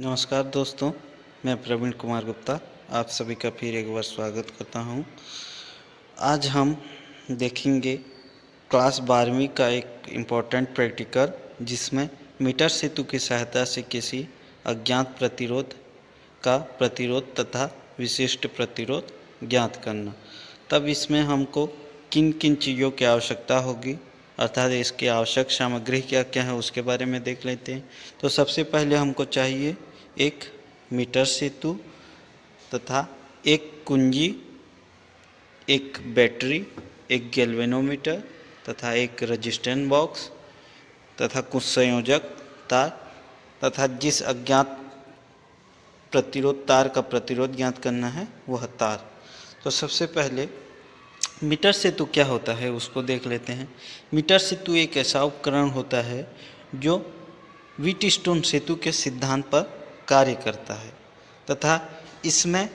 नमस्कार दोस्तों, मैं प्रवीण कुमार गुप्ता आप सभी का फिर एक बार स्वागत करता हूं। आज हम देखेंगे क्लास 12वीं का एक इम्पोर्टेंट प्रैक्टिकल, जिसमें मीटर सेतु की सहायता से किसी अज्ञात प्रतिरोध का प्रतिरोध तथा विशिष्ट प्रतिरोध ज्ञात करना। तब इसमें हमको किन किन चीज़ों की आवश्यकता होगी, अर्थात इसकी आवश्यक सामग्री क्या क्या है उसके बारे में देख लेते हैं। तो सबसे पहले हमको चाहिए एक मीटर सेतु तथा एक कुंजी, एक बैटरी, एक गैल्वेनोमीटर तथा एक रेजिस्टेंस बॉक्स तथा कुछ संयोजक तार तथा जिस अज्ञात प्रतिरोध तार का प्रतिरोध ज्ञात करना है वह तार। तो सबसे पहले मीटर सेतु क्या होता है उसको देख लेते हैं। मीटर सेतु एक ऐसा उपकरण होता है जो व्हीटस्टोन सेतु के सिद्धांत पर कार्य करता है तथा इसमें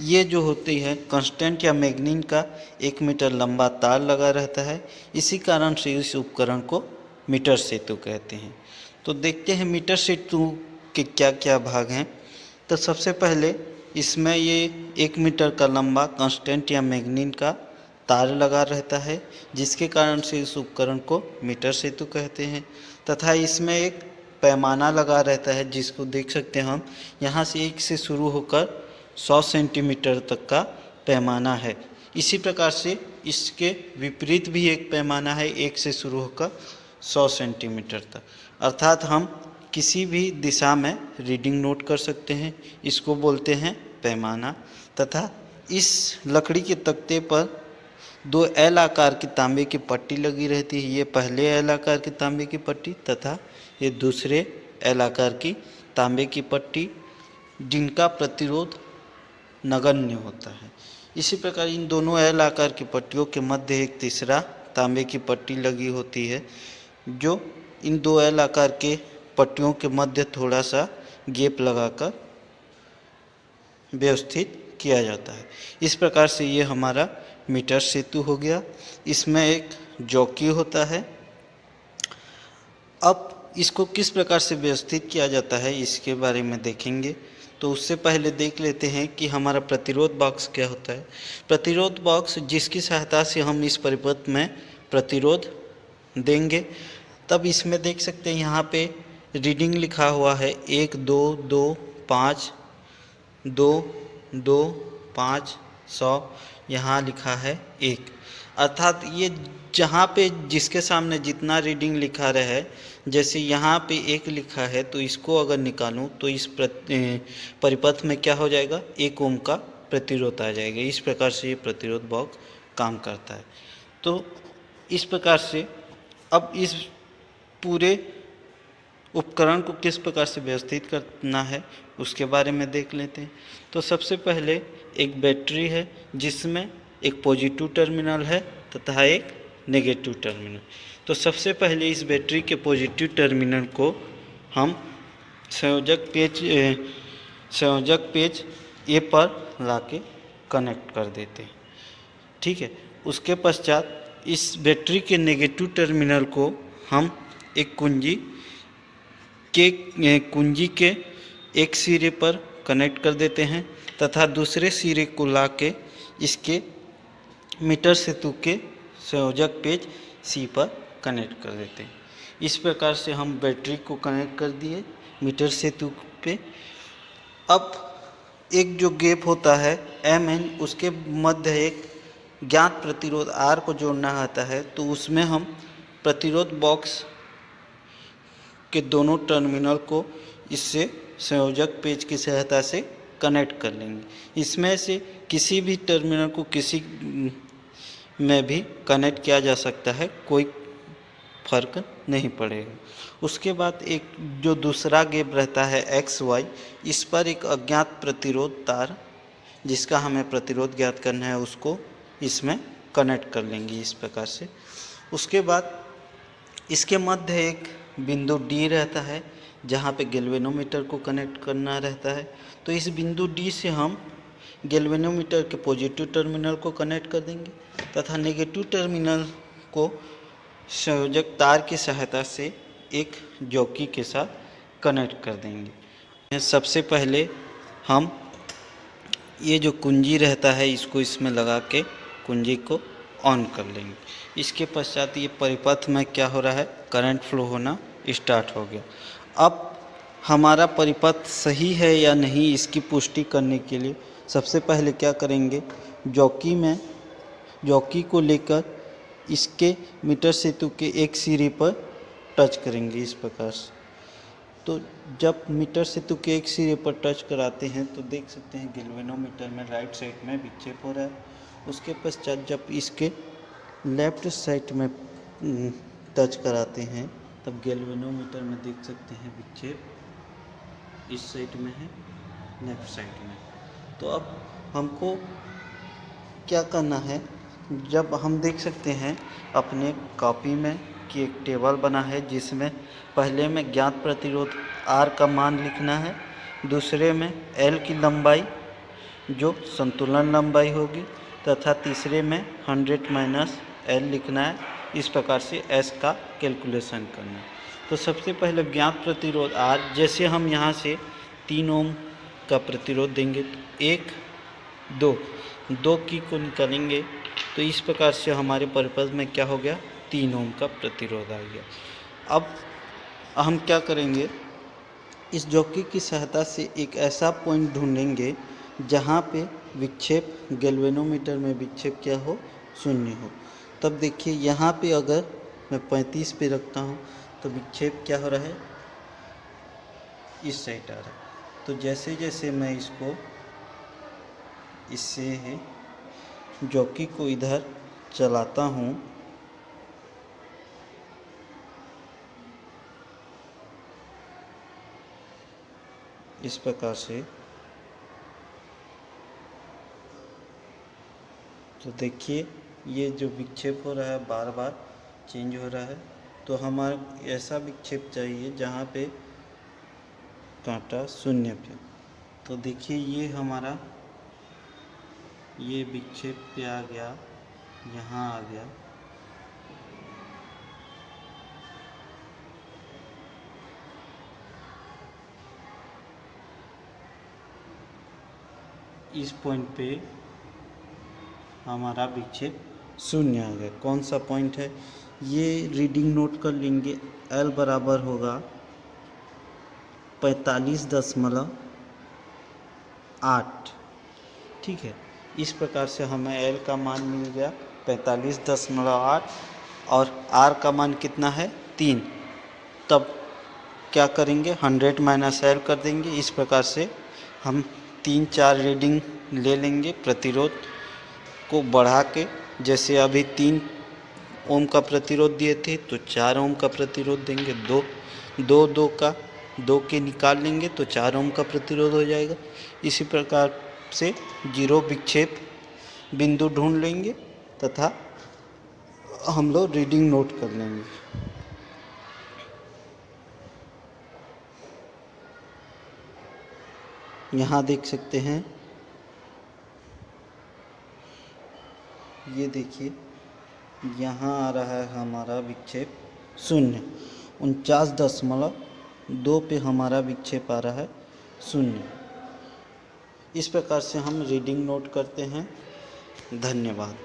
ये जो होती है कांस्टेंट या मैग्नीन का 1 मीटर लंबा तार लगा रहता है। इसी कारण से इस उपकरण को मीटर सेतु कहते हैं। तो देखते हैं मीटर सेतु के क्या क्या भाग हैं। तो सबसे पहले इसमें ये 1 मीटर का लंबा कांस्टेंट या मैग्नीन का तार लगा रहता है, जिसके कारण से इस उपकरण को मीटर सेतु कहते हैं। तथा इसमें एक पैमाना लगा रहता है, जिसको देख सकते हैं हम, यहाँ से 1 से शुरू होकर 100 सेंटीमीटर तक का पैमाना है। इसी प्रकार से इसके विपरीत भी एक पैमाना है, 1 से शुरू होकर 100 सेंटीमीटर तक। अर्थात हम किसी भी दिशा में रीडिंग नोट कर सकते हैं, इसको बोलते हैं पैमाना। तथा इस लकड़ी के तख्ते पर 2 एल आकार की तांबे की पट्टी लगी रहती है। ये पहले एल आकार की तांबे की पट्टी तथा ये दूसरे एल आकार की तांबे की पट्टी, जिनका प्रतिरोध नगण्य होता है। इसी प्रकार इन दोनों एल आकार की पट्टियों के मध्य एक तीसरा तांबे की पट्टी लगी होती है, जो इन 2 एल आकार के पट्टियों के मध्य थोड़ा सा गैप लगाकर व्यवस्थित किया जाता है। इस प्रकार से ये हमारा मीटर सेतु हो गया। इसमें एक जॉकी होता है। अब इसको किस प्रकार से व्यवस्थित किया जाता है इसके बारे में देखेंगे। तो उससे पहले देख लेते हैं कि हमारा प्रतिरोध बॉक्स क्या होता है। प्रतिरोध बॉक्स जिसकी सहायता से हम इस परिपथ में प्रतिरोध देंगे। तब इसमें देख सकते हैं यहाँ पे रीडिंग लिखा हुआ है 1 2 2 5 2 2 5 100, यहाँ लिखा है 1। अर्थात ये जहाँ पे जिसके सामने जितना रीडिंग लिखा रहे, जैसे यहाँ पे 1 लिखा है तो इसको अगर निकालूँ तो इस परिपथ में क्या हो जाएगा, 1 ओम का प्रतिरोध आ जाएगा। इस प्रकार से ये प्रतिरोध बॉक्स काम करता है। तो इस प्रकार से अब इस पूरे उपकरण को किस प्रकार से व्यवस्थित करना है उसके बारे में देख लेते हैं। तो सबसे पहले एक बैटरी है, जिसमें एक पॉजिटिव टर्मिनल है तथा एक नेगेटिव टर्मिनल। तो सबसे पहले इस बैटरी के पॉजिटिव टर्मिनल को हम संयोजक पेज ए पर लाके कनेक्ट कर देते हैं। ठीक है। उसके पश्चात इस बैटरी के नेगेटिव टर्मिनल को हम एक कुंजी के एक सिरे पर कनेक्ट कर देते हैं तथा दूसरे सिरे को लाके इसके मीटर सेतु के संयोजक पेज सी पर कनेक्ट कर देते हैं। इस प्रकार से हम बैटरी को कनेक्ट कर दिए मीटर सेतु पे। अब एक जो गैप होता है MN, उसके मध्य एक ज्ञात प्रतिरोध R को जोड़ना आता है। तो उसमें हम प्रतिरोध बॉक्स के दोनों टर्मिनल को इससे संयोजक पेज की सहायता से कनेक्ट कर लेंगे। इसमें से किसी भी टर्मिनल को किसी में भी कनेक्ट किया जा सकता है, कोई फर्क नहीं पड़ेगा। उसके बाद एक जो दूसरा गैप रहता है XY, इस पर एक अज्ञात प्रतिरोध तार, जिसका हमें प्रतिरोध ज्ञात करना है, उसको इसमें कनेक्ट कर लेंगे इस प्रकार से। उसके बाद इसके मध्य एक बिंदु D रहता है, जहाँ पे गैल्वेनोमीटर को कनेक्ट करना रहता है। तो इस बिंदु D से हम गैल्वेनोमीटर के पॉजिटिव टर्मिनल को कनेक्ट कर देंगे तथा नेगेटिव टर्मिनल को संयोजक तार की सहायता से एक जॉकी के साथ कनेक्ट कर देंगे। सबसे पहले हम ये जो कुंजी रहता है इसको इसमें लगा के कुंजी को ऑन कर लेंगे। इसके पश्चात ये परिपथ में क्या हो रहा है, करंट फ्लो होना स्टार्ट हो गया। अब हमारा परिपथ सही है या नहीं इसकी पुष्टि करने के लिए सबसे पहले क्या करेंगे, जॉकी को लेकर इसके मीटर सेतु के एक सिरे पर टच करेंगे इस प्रकार से। तो जब मीटर सेतु के एक सिरे पर टच कराते हैं तो देख सकते हैं गैल्वेनोमीटर में राइट साइड में विक्षेप हो रहा है। उसके पश्चात जब इसके लेफ्ट साइड में टच कराते हैं तब गैल्वेनोमीटर में देख सकते हैं विक्षेप इस साइड में है, लेफ्ट साइड में। तो अब हमको क्या करना है, जब हम देख सकते हैं अपने कॉपी में कि एक टेबल बना है जिसमें पहले में ज्ञात प्रतिरोध R का मान लिखना है, दूसरे में L की लंबाई जो संतुलन लंबाई होगी तथा तीसरे में 100 माइनस L लिखना है। इस प्रकार से S का कैलकुलेशन करना है। तो सबसे पहले ज्ञात प्रतिरोध R, जैसे हम यहाँ से 3 ओम का प्रतिरोध देंगे तो 1 2 की को निकालेंगे तो इस प्रकार से हमारे परिपथ में क्या हो गया, 3 ओम का प्रतिरोध आ गया। अब हम क्या करेंगे, इस जॉकी की सहायता से एक ऐसा पॉइंट ढूंढेंगे जहाँ पे विक्षेप गैल्वेनोमीटर में विक्षेप क्या हो, 0 हो। तब देखिए यहाँ पे अगर मैं 35 पे रखता हूँ तो विक्षेप क्या हो रहा है, इस साइड आ रहा है। तो जैसे जैसे मैं इसको इससे जॉकी को इधर चलाता हूँ इस प्रकार से, तो देखिए ये जो विक्षेप हो रहा है बार बार चेंज हो रहा है। तो हमारा ऐसा विक्षेप चाहिए जहाँ पे कांटा 0 पे। तो देखिए ये हमारा ये विक्षेप पे आ गया, यहाँ आ गया। इस पॉइंट पे हमारा विक्षेप 0 आ गया। कौन सा पॉइंट है ये रीडिंग नोट कर लेंगे। L बराबर होगा 45.8। ठीक है, इस प्रकार से हमें L का मान मिल गया 45.8 और R का मान कितना है, 3। तब क्या करेंगे, 100 माइनस L कर देंगे। इस प्रकार से हम 3-4 रीडिंग ले लेंगे प्रतिरोध को बढ़ा के। जैसे अभी 3 ओम का प्रतिरोध दिए थे तो 4 ओम का प्रतिरोध देंगे। 2 के निकाल लेंगे तो 4 ओम का प्रतिरोध हो जाएगा। इसी प्रकार से 0 विक्षेप बिंदु ढूंढ लेंगे तथा हम लोग रीडिंग नोट कर लेंगे। यहाँ देख सकते हैं, ये देखिए यहाँ आ रहा है हमारा विक्षेप 0। 49.2 पे हमारा विक्षेप आ रहा है 0। इस प्रकार से हम रीडिंग नोट करते हैं। धन्यवाद।